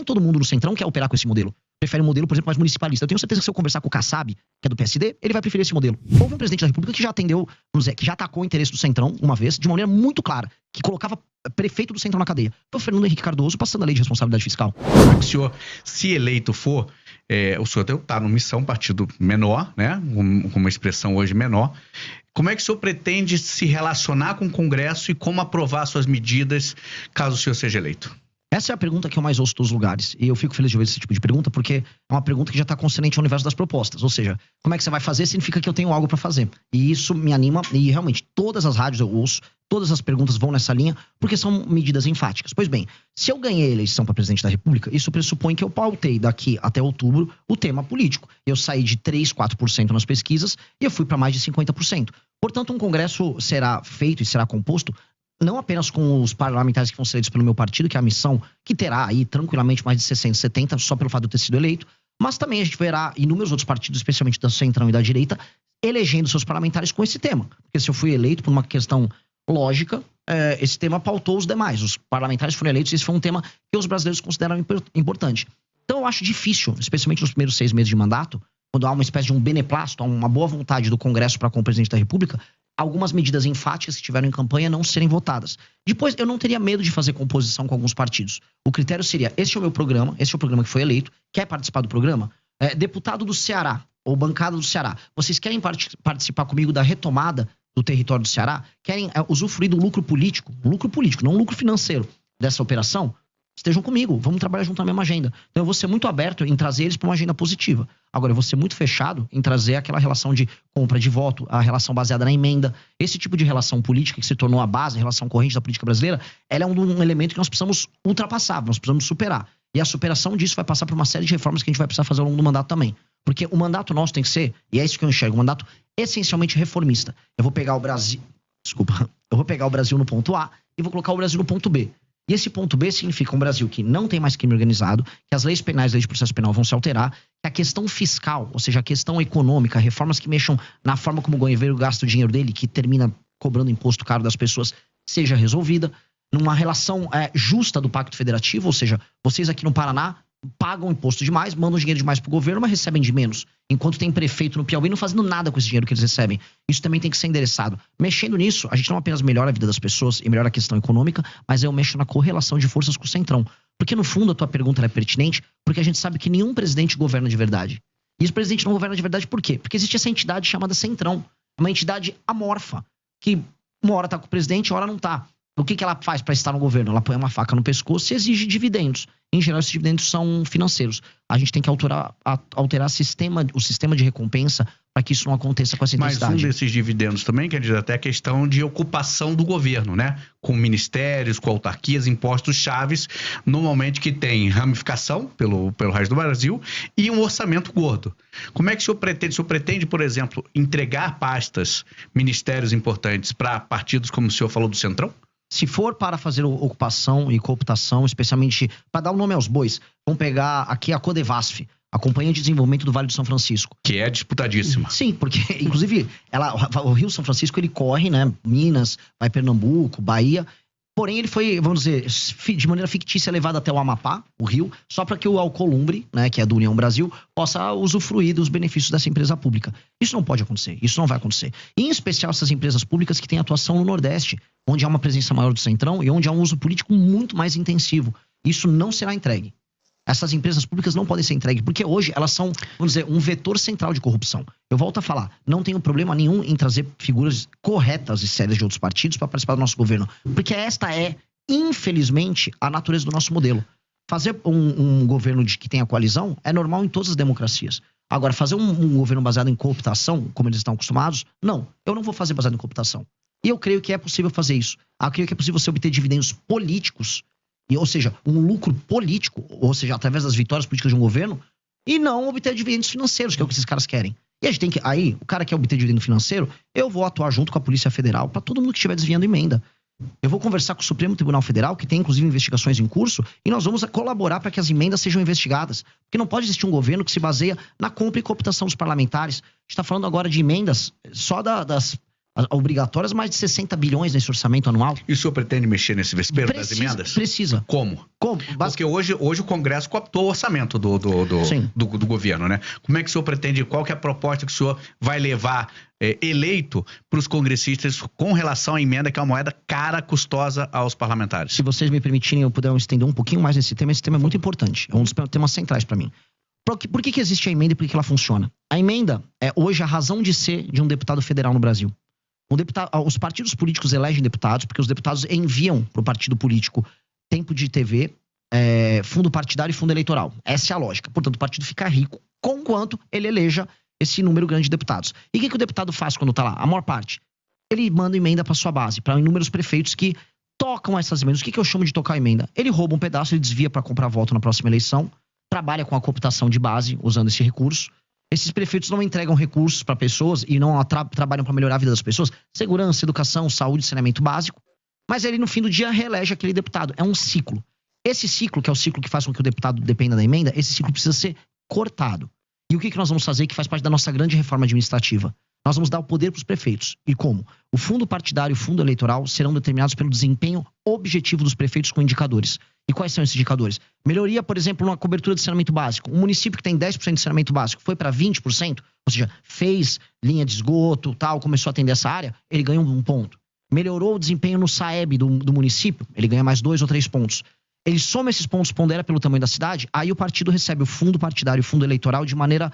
nem todo mundo no Centrão quer operar com esse modelo. Prefere um modelo, por exemplo, mais municipalista. Eu tenho certeza que se eu conversar com o Kassab, que é do PSD, ele vai preferir esse modelo. Houve um presidente da República que já atendeu, vamos dizer, que já atacou o interesse do Centrão uma vez, de uma maneira muito clara, que colocava prefeito do Centrão na cadeia. Foi o Fernando Henrique Cardoso passando a lei de responsabilidade fiscal. Como é que o senhor, se eleito for, o senhor está numa missão, partido menor, né? Com uma expressão hoje menor. Como é que o senhor pretende se relacionar com o Congresso e como aprovar suas medidas caso o senhor seja eleito? Essa é a pergunta que eu mais ouço dos lugares. E eu fico feliz de ouvir esse tipo de pergunta, porque é uma pergunta que já está consonante ao universo das propostas. Ou seja, como é que você vai fazer significa que eu tenho algo para fazer. E isso me anima, e realmente todas as rádios eu ouço, todas as perguntas vão nessa linha, porque são medidas enfáticas. Pois bem, se eu ganhei a eleição para presidente da República, isso pressupõe que eu pautei daqui até outubro o tema político. Eu saí de 3, 4% nas pesquisas e eu fui para mais de 50%. Portanto, um congresso será feito e será composto não apenas com os parlamentares que vão ser eleitos pelo meu partido, que é a missão que terá aí tranquilamente mais de 60, 70, só pelo fato de eu ter sido eleito, mas também a gente verá inúmeros outros partidos, especialmente da centrão e da direita, elegendo seus parlamentares com esse tema. Porque se eu fui eleito por uma questão lógica, esse tema pautou os demais. Os parlamentares foram eleitos e esse foi um tema que os brasileiros consideram importante. Então eu acho difícil, especialmente nos primeiros 6 meses de mandato, quando há uma espécie de um beneplácito, uma boa vontade do Congresso para com o presidente da República, algumas medidas enfáticas que tiveram em campanha não serem votadas. Depois, eu não teria medo de fazer composição com alguns partidos. O critério seria, este é o meu programa, este é o programa que foi eleito, quer participar do programa? Deputado do Ceará, ou bancada do Ceará, vocês querem participar comigo da retomada do território do Ceará? Querem usufruir do lucro político, não lucro financeiro dessa operação? Estejam comigo, vamos trabalhar junto na mesma agenda. Então eu vou ser muito aberto em trazer eles para uma agenda positiva. Agora, eu vou ser muito fechado em trazer aquela relação de compra de voto, a relação baseada na emenda. Esse tipo de relação política que se tornou a base, a relação corrente da política brasileira, ela é um elemento que nós precisamos ultrapassar, nós precisamos superar. E a superação disso vai passar por uma série de reformas que a gente vai precisar fazer ao longo do mandato também. Porque o mandato nosso tem que ser, e é isso que eu enxergo, um mandato essencialmente reformista. Eu vou pegar o Brasil no ponto A e vou colocar o Brasil no ponto B. E esse ponto B significa um Brasil que não tem mais crime organizado, que as leis penais e leis de processo penal vão se alterar, que a questão fiscal, ou seja, a questão econômica, reformas que mexam na forma como o governo gasta o dinheiro dele, que termina cobrando imposto caro das pessoas, seja resolvida, numa relação justa do Pacto Federativo, ou seja, vocês aqui no Paraná pagam imposto demais, mandam dinheiro demais pro governo, mas recebem de menos. Enquanto tem prefeito no Piauí não fazendo nada com esse dinheiro que eles recebem. Isso também tem que ser endereçado. Mexendo nisso, a gente não apenas melhora a vida das pessoas e melhora a questão econômica, mas eu mexo na correlação de forças com o Centrão. Porque no fundo a tua pergunta é pertinente, porque a gente sabe que nenhum presidente governa de verdade. E esse presidente não governa de verdade por quê? Porque existe essa entidade chamada Centrão, uma entidade amorfa, que uma hora tá com o presidente, uma hora não tá. O que ela faz para estar no governo? Ela põe uma faca no pescoço e exige dividendos. Em geral, esses dividendos são financeiros. A gente tem que alterar o sistema de recompensa para que isso não aconteça com essa intensidade. Mas um desses dividendos também quer dizer até a questão de ocupação do governo, né? Com ministérios, com autarquias, impostos chaves, normalmente que tem ramificação pelo resto do Brasil e um orçamento gordo. Como é que o senhor pretende? O senhor pretende, por exemplo, entregar pastas, ministérios importantes para partidos como o senhor falou do Centrão? Se for para fazer ocupação e cooptação, especialmente para dar o nome aos bois, vamos pegar aqui a Codevasf, a Companhia de Desenvolvimento do Vale do São Francisco. Que é disputadíssima. Sim, porque, inclusive, o Rio São Francisco, ele corre, né? Minas, vai Pernambuco, Bahia. Porém, ele foi, vamos dizer, de maneira fictícia levado até o Amapá, o Rio, só para que o Alcolumbre, né, que é do União Brasil, possa usufruir dos benefícios dessa empresa pública. Isso não pode acontecer, isso não vai acontecer. E, em especial, essas empresas públicas que têm atuação no Nordeste, onde há uma presença maior do Centrão e onde há um uso político muito mais intensivo. Isso não será entregue. Essas empresas públicas não podem ser entregues, porque hoje elas são, vamos dizer, um vetor central de corrupção. Eu volto a falar, não tenho problema nenhum em trazer figuras corretas e sérias de outros partidos para participar do nosso governo, porque esta é, infelizmente, a natureza do nosso modelo. Fazer um governo que tenha coalizão é normal em todas as democracias. Agora, fazer um governo baseado em cooptação, como eles estão acostumados, não. Eu não vou fazer baseado em cooptação. E eu creio que é possível fazer isso. Eu creio que é possível você obter dividendos políticos, ou seja, um lucro político, ou seja, através das vitórias políticas de um governo, e não obter dividendos financeiros, que é o que esses caras querem. E a gente tem que, aí, o cara quer obter dividendo financeiro, eu vou atuar junto com a Polícia Federal para todo mundo que estiver desviando emenda. Eu vou conversar com o Supremo Tribunal Federal, que tem inclusive investigações em curso, e nós vamos colaborar para que as emendas sejam investigadas. Porque não pode existir um governo que se baseia na compra e cooptação dos parlamentares. A gente está falando agora de emendas só das obrigatórias, mais de 60 bilhões nesse orçamento anual. E o senhor pretende mexer nesse vespeiro das emendas? Precisa. Como? Porque hoje o Congresso cooptou o orçamento do governo, né? Como é que o senhor pretende, qual que é a proposta que o senhor vai levar eleito para os congressistas com relação à emenda, que é uma moeda cara, custosa aos parlamentares? Se vocês me permitirem, eu puder estender um pouquinho mais nesse tema, esse tema é muito importante. É um dos temas centrais para mim. Por que existe a emenda e por que ela funciona? A emenda é hoje a razão de ser de um deputado federal no Brasil. Os partidos políticos elegem deputados, porque os deputados enviam para o partido político tempo de TV, fundo partidário e fundo eleitoral. Essa é a lógica. Portanto, o partido fica rico conquanto ele eleja esse número grande de deputados. E o que o deputado faz quando está lá? A maior parte. Ele manda emenda para sua base, para inúmeros prefeitos que tocam essas emendas. O que eu chamo de tocar emenda? Ele rouba um pedaço, ele desvia para comprar voto na próxima eleição, trabalha com a cooptação de base, usando esse recurso. Esses prefeitos não entregam recursos para pessoas e não trabalham para melhorar a vida das pessoas. Segurança, educação, saúde, saneamento básico. Mas ele, no fim do dia, reelege aquele deputado. É um ciclo. Esse ciclo, que é o ciclo que faz com que o deputado dependa da emenda, esse ciclo precisa ser cortado. E o que nós vamos fazer que faz parte da nossa grande reforma administrativa? Nós vamos dar o poder para os prefeitos. E como? O fundo partidário e o fundo eleitoral serão determinados pelo desempenho objetivo dos prefeitos com indicadores. E quais são esses indicadores? Melhoria, por exemplo, na cobertura de saneamento básico. Um município que tem 10% de saneamento básico foi para 20%, ou seja, fez linha de esgoto, tal, começou a atender essa área, ele ganha um ponto. Melhorou o desempenho no SAEB do município, ele ganha mais 2 ou 3 pontos. Ele soma esses pontos, pondera pelo tamanho da cidade, aí o partido recebe o fundo partidário e o fundo eleitoral de maneira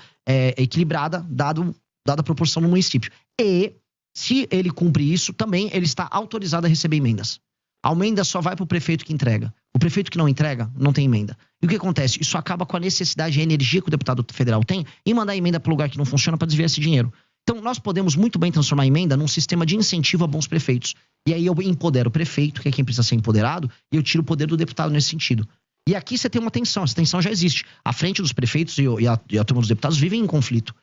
equilibrada, dada a proporção no município. E, se ele cumpre isso, também ele está autorizado a receber emendas. A emenda só vai para o prefeito que entrega. O prefeito que não entrega, não tem emenda. E o que acontece? Isso acaba com a necessidade e a energia que o deputado federal tem em mandar emenda para o lugar que não funciona para desviar esse dinheiro. Então, nós podemos muito bem transformar a emenda num sistema de incentivo a bons prefeitos. E aí eu empodero o prefeito, que é quem precisa ser empoderado, e eu tiro o poder do deputado nesse sentido. E aqui você tem uma tensão, essa tensão já existe. A frente dos prefeitos e a turma dos deputados vivem em conflito.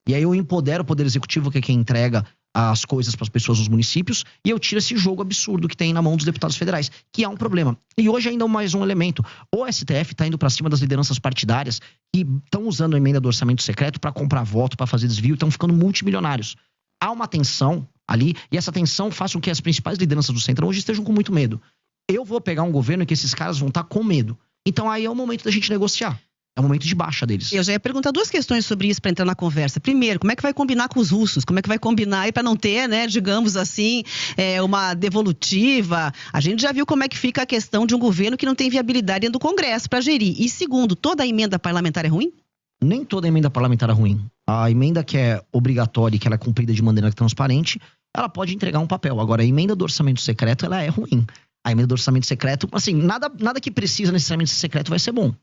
E aí eu empodero o poder executivo, que é quem entrega as coisas para as pessoas nos municípios, e eu tiro esse jogo absurdo que tem na mão dos deputados federais, que é um problema. E hoje ainda mais um elemento. O STF está indo para cima das lideranças partidárias que estão usando a emenda do orçamento secreto para comprar voto, para fazer desvio, estão ficando multimilionários. Há uma tensão ali, e essa tensão faz com que as principais lideranças do Centrão hoje estejam com muito medo. Eu vou pegar um governo em que esses caras vão estar com medo. Então aí é o momento da gente negociar. É o momento de baixa deles. Eu já ia perguntar 2 questões sobre isso para entrar na conversa. Primeiro, como é que vai combinar com os russos? Como é que vai combinar aí para não ter, né, digamos assim, uma devolutiva? A gente já viu como é que fica a questão de um governo que não tem viabilidade dentro do Congresso para gerir. E segundo, toda a emenda parlamentar é ruim? Nem toda emenda parlamentar é ruim. A emenda que é obrigatória e que ela é cumprida de maneira transparente, ela pode entregar um papel. Agora, a emenda do orçamento secreto, ela é ruim. A emenda do orçamento secreto, assim, nada que precisa necessariamente ser secreto vai ser bom.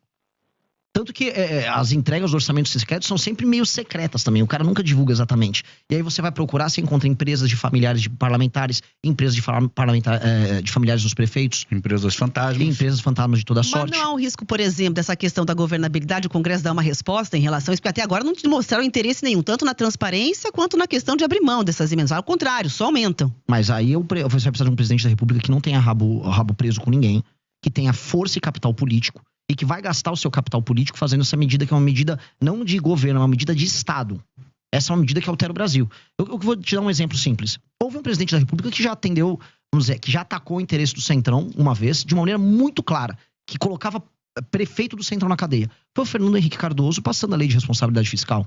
Tanto que as entregas do orçamento secreto são sempre meio secretas também. O cara nunca divulga exatamente. E aí você vai procurar, você encontra empresas de familiares de parlamentares, empresas de familiares dos prefeitos. Empresas fantasmas. E empresas fantasmas de toda sorte. Mas não há um risco, por exemplo, dessa questão da governabilidade, o Congresso dar uma resposta em relação a isso? Porque até agora não mostraram interesse nenhum, tanto na transparência quanto na questão de abrir mão dessas emendas. Ao contrário, só aumentam. Mas aí você vai precisar de um presidente da República que não tenha rabo preso com ninguém, que tenha força e capital político, e que vai gastar o seu capital político fazendo essa medida, que é uma medida não de governo, é uma medida de Estado. Essa é uma medida que altera o Brasil. Eu vou te dar um exemplo simples. Houve um presidente da República que já atendeu, vamos dizer, que já atacou o interesse do Centrão uma vez, de uma maneira muito clara, que colocava prefeito do Centrão na cadeia. Foi o Fernando Henrique Cardoso passando a lei de responsabilidade fiscal.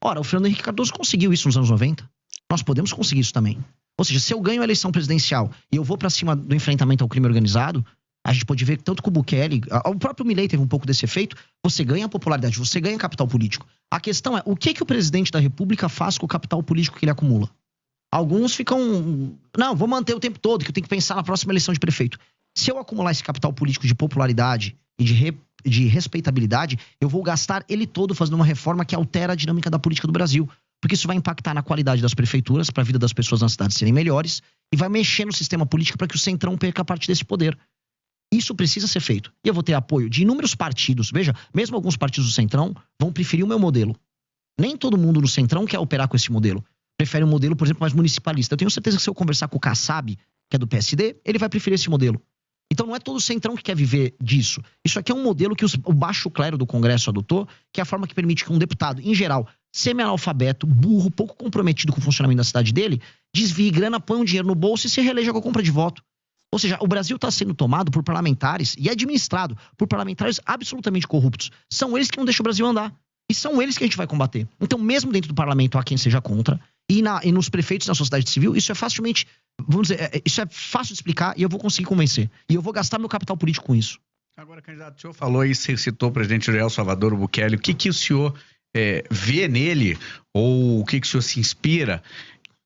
Ora, o Fernando Henrique Cardoso conseguiu isso nos anos 90. Nós podemos conseguir isso também. Ou seja, se eu ganho a eleição presidencial e eu vou para cima do enfrentamento ao crime organizado, a gente pode ver que tanto que o Bukele, o próprio Milei teve um pouco desse efeito, você ganha popularidade, você ganha capital político. A questão é, o que o presidente da República faz com o capital político que ele acumula? Alguns ficam, não, vou manter o tempo todo, que eu tenho que pensar na próxima eleição de prefeito. Se eu acumular esse capital político de popularidade e de respeitabilidade, eu vou gastar ele todo fazendo uma reforma que altera a dinâmica da política do Brasil. Porque isso vai impactar na qualidade das prefeituras, para a vida das pessoas nas cidades serem melhores, e vai mexer no sistema político para que o Centrão perca parte desse poder. Isso precisa ser feito. E eu vou ter apoio de inúmeros partidos. Veja, mesmo alguns partidos do Centrão vão preferir o meu modelo. Nem todo mundo no Centrão quer operar com esse modelo. Prefere um modelo, por exemplo, mais municipalista. Eu tenho certeza que se eu conversar com o Kassab, que é do PSD, ele vai preferir esse modelo. Então não é todo o Centrão que quer viver disso. Isso aqui é um modelo que o baixo clero do Congresso adotou, que é a forma que permite que um deputado, em geral, semi-analfabeto, burro, pouco comprometido com o funcionamento da cidade dele, desvie grana, põe um dinheiro no bolso e se reeleja com a compra de voto. Ou seja, o Brasil está sendo tomado por parlamentares e administrado por parlamentares absolutamente corruptos. São eles que não deixam o Brasil andar. E são eles que a gente vai combater. Então, mesmo dentro do parlamento, há quem seja contra. E nos prefeitos e na sociedade civil, isso é facilmente, vamos dizer, isso é fácil de explicar e eu vou conseguir convencer. E eu vou gastar meu capital político com isso. Agora, candidato, o senhor falou e citou o presidente El Salvador Bukele. O que o senhor vê nele, ou o que o senhor se inspira?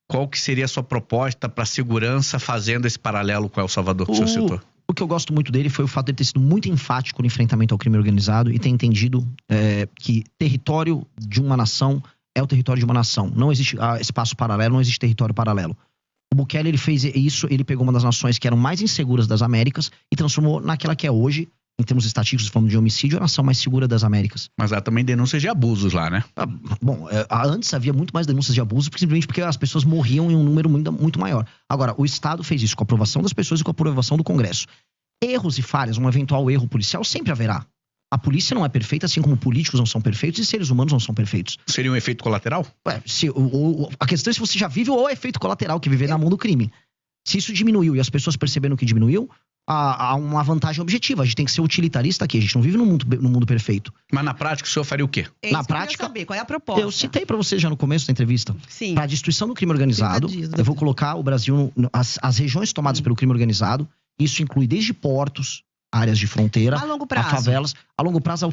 Qual que seria a sua proposta para a segurança fazendo esse paralelo com El Salvador que o senhor citou? O que eu gosto muito dele foi o fato de ele ter sido muito enfático no enfrentamento ao crime organizado e ter entendido que território de uma nação é o território de uma nação. Não existe espaço paralelo, não existe território paralelo. O Bukele, ele fez isso, ele pegou uma das nações que eram mais inseguras das Américas e transformou naquela que é hoje, em termos estatísticos, falando de homicídio, a nação mais segura das Américas. Mas há também denúncias de abusos lá, né? Antes havia muito mais denúncias de abuso, simplesmente porque as pessoas morriam em um número muito, muito maior. Agora, o Estado fez isso com a aprovação das pessoas e com a aprovação do Congresso. Erros e falhas, um eventual erro policial, sempre haverá. A polícia não é perfeita, assim como políticos não são perfeitos e seres humanos não são perfeitos. Seria um efeito colateral? A questão é se você já vive ou é efeito colateral, que viver na mão do crime. Se isso diminuiu e as pessoas perceberam que diminuiu, há uma vantagem objetiva. A gente tem que ser utilitarista aqui. A gente não vive no mundo perfeito. Mas na prática, o senhor faria o quê? Na prática, saber, qual é a proposta? Eu citei para você já no começo da entrevista. Sim. Para a destruição do crime organizado, eu vou colocar o Brasil, as regiões tomadas pelo crime organizado. Isso inclui desde portos, áreas de fronteira, a longo prazo. A favelas. A longo prazo,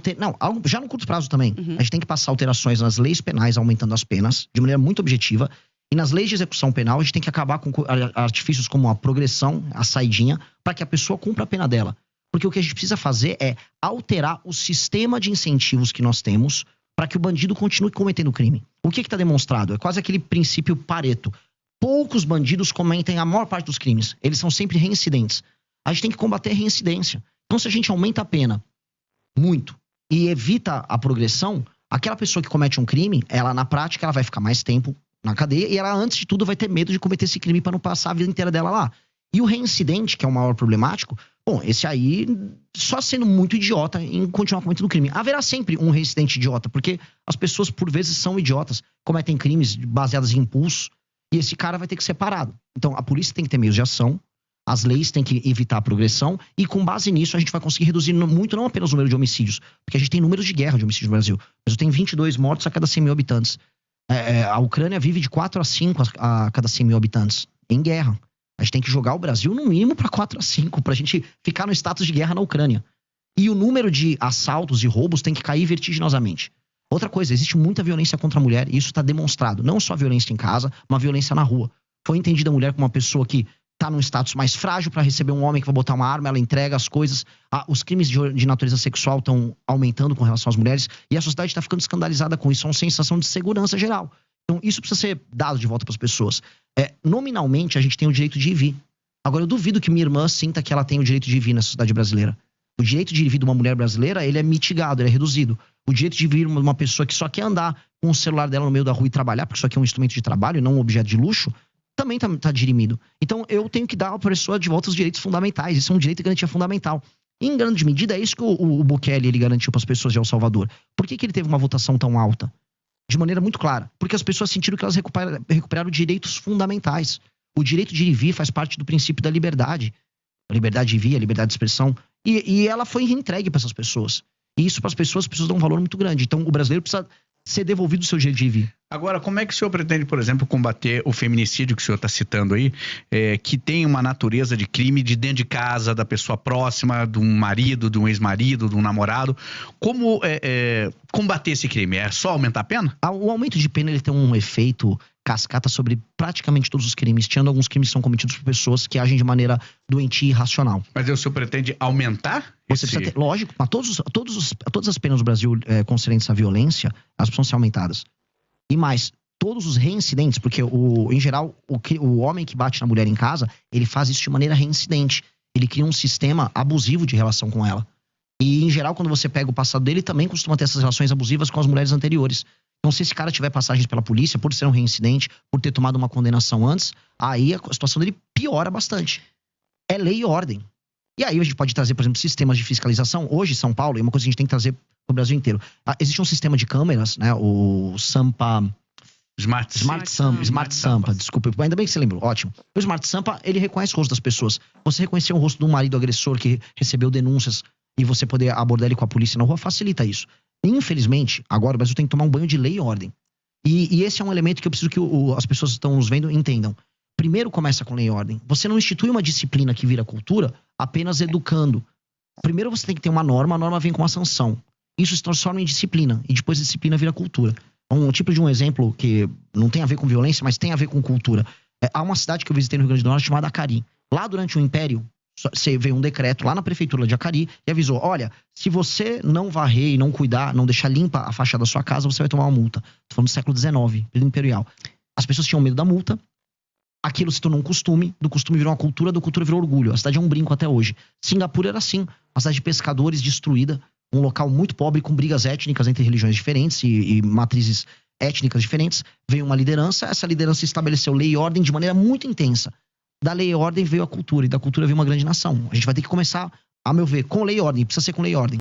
já no curto prazo também. A gente tem que passar alterações nas leis penais, aumentando as penas, de maneira muito objetiva. E nas leis de execução penal, a gente tem que acabar com artifícios como a progressão, a saidinha, para que a pessoa cumpra a pena dela. Porque o que a gente precisa fazer é alterar o sistema de incentivos que nós temos para que o bandido continue cometendo crime. O que está demonstrado? É quase aquele princípio Pareto. Poucos bandidos cometem a maior parte dos crimes. Eles são sempre reincidentes. A gente tem que combater a reincidência. Então, se a gente aumenta a pena muito e evita a progressão, aquela pessoa que comete um crime, ela na prática ela vai ficar mais tempo na cadeia e ela, antes de tudo, vai ter medo de cometer esse crime para não passar a vida inteira dela lá. E o reincidente, que é o maior problemático, bom, esse aí só sendo muito idiota em continuar cometendo crime. Haverá sempre um reincidente idiota, porque as pessoas, por vezes, são idiotas, cometem crimes baseados em impulso, e esse cara vai ter que ser parado. Então, a polícia tem que ter meios de ação, as leis têm que evitar a progressão, e com base nisso a gente vai conseguir reduzir muito, não apenas o número de homicídios, porque a gente tem números de guerra de homicídios no Brasil. O Brasil tem 22 mortos a cada 100 mil habitantes. A Ucrânia vive de 4 a 5 a cada 100 mil habitantes em guerra. A gente tem que jogar o Brasil no mínimo para 4 a 5, pra gente ficar no status de guerra na Ucrânia. E o número de assaltos e roubos tem que cair vertiginosamente. Outra coisa, existe muita violência contra a mulher e isso está demonstrado. Não só a violência em casa, uma violência na rua. Foi entendida a mulher como uma pessoa que está num status mais frágil para receber um homem que vai botar uma arma, ela entrega as coisas. Os crimes de natureza sexual estão aumentando com relação às mulheres e a sociedade está ficando escandalizada com isso. É uma sensação de segurança geral. Então, isso precisa ser dado de volta para as pessoas. Nominalmente, a gente tem o direito de ir e vir. Agora, eu duvido que minha irmã sinta que ela tem o direito de ir e vir na sociedade brasileira. O direito de ir e vir de uma mulher brasileira, ele é mitigado, ele é reduzido. O direito de vir uma pessoa que só quer andar com o celular dela no meio da rua e trabalhar, porque isso aqui é um instrumento de trabalho e não um objeto de luxo, também tá dirimido. Então, eu tenho que dar à pessoa de volta os direitos fundamentais. Isso é um direito de garantia fundamental. E, em grande medida, é isso que o Bukele ele garantiu para as pessoas de El Salvador. Por que ele teve uma votação tão alta? De maneira muito clara. Porque as pessoas sentiram que elas recuperaram direitos fundamentais. O direito de ir e vir faz parte do princípio da liberdade. A liberdade de vir, a liberdade de expressão. E ela foi entregue para essas pessoas. E isso para as pessoas dão um valor muito grande. Então, o brasileiro precisa ser devolvido o seu direito de ir e vir. Agora, como é que o senhor pretende, por exemplo, combater o feminicídio que o senhor está citando aí, que tem uma natureza de crime de dentro de casa, da pessoa próxima, de um marido, de um ex-marido, de um namorado? Como combater esse crime? É só aumentar a pena? O aumento de pena ele tem um efeito cascata sobre praticamente todos os crimes, tirando alguns crimes que são cometidos por pessoas que agem de maneira doentia e irracional. Mas o senhor pretende aumentar? Você precisa ter, lógico, mas todas as penas do Brasil concernentes à violência, elas precisam ser aumentadas. E mais, todos os reincidentes, porque em geral, o homem que bate na mulher em casa, ele faz isso de maneira reincidente. Ele cria um sistema abusivo de relação com ela. E, em geral, quando você pega o passado dele, também costuma ter essas relações abusivas com as mulheres anteriores. Então, se esse cara tiver passagens pela polícia, por ser um reincidente, por ter tomado uma condenação antes, aí a situação dele piora bastante. É lei e ordem. E aí a gente pode trazer, por exemplo, sistemas de fiscalização. Hoje, São Paulo, é uma coisa que a gente tem que trazer no Brasil inteiro. Existe um sistema de câmeras, né? O Sampa... Smart Sampa, desculpa. Ainda bem que você lembrou, ótimo. O Smart Sampa, ele reconhece o rosto das pessoas. Você reconhecer o rosto de um marido agressor que recebeu denúncias e você poder abordar ele com a polícia na rua, facilita isso. Infelizmente, agora o Brasil tem que tomar um banho de lei e ordem. E esse é um elemento que eu preciso que as pessoas que estão nos vendo entendam. Primeiro começa com lei e ordem. Você não institui uma disciplina que vira cultura apenas educando. Primeiro você tem que ter uma norma, a norma vem com uma sanção. Isso se transforma em disciplina, e depois a disciplina vira cultura. Um tipo de um exemplo que não tem a ver com violência, mas tem a ver com cultura. Há uma cidade que eu visitei no Rio Grande do Norte chamada Acari. Lá durante o Império, veio um decreto lá na prefeitura de Acari e avisou, olha, se você não varrer e não cuidar, não deixar limpa a fachada da sua casa, você vai tomar uma multa. Tô falando do século XIX, período imperial. As pessoas tinham medo da multa, aquilo se tornou um costume, do costume virou uma cultura, do cultura virou orgulho. A cidade é um brinco até hoje. Singapura era assim, uma cidade de pescadores destruída, um local muito pobre, com brigas étnicas entre religiões diferentes e matrizes étnicas diferentes. Veio uma liderança, essa liderança estabeleceu lei e ordem de maneira muito intensa. Da lei e ordem veio a cultura, e da cultura veio uma grande nação. A gente vai ter que começar, a meu ver, com lei e ordem, precisa ser com lei e ordem.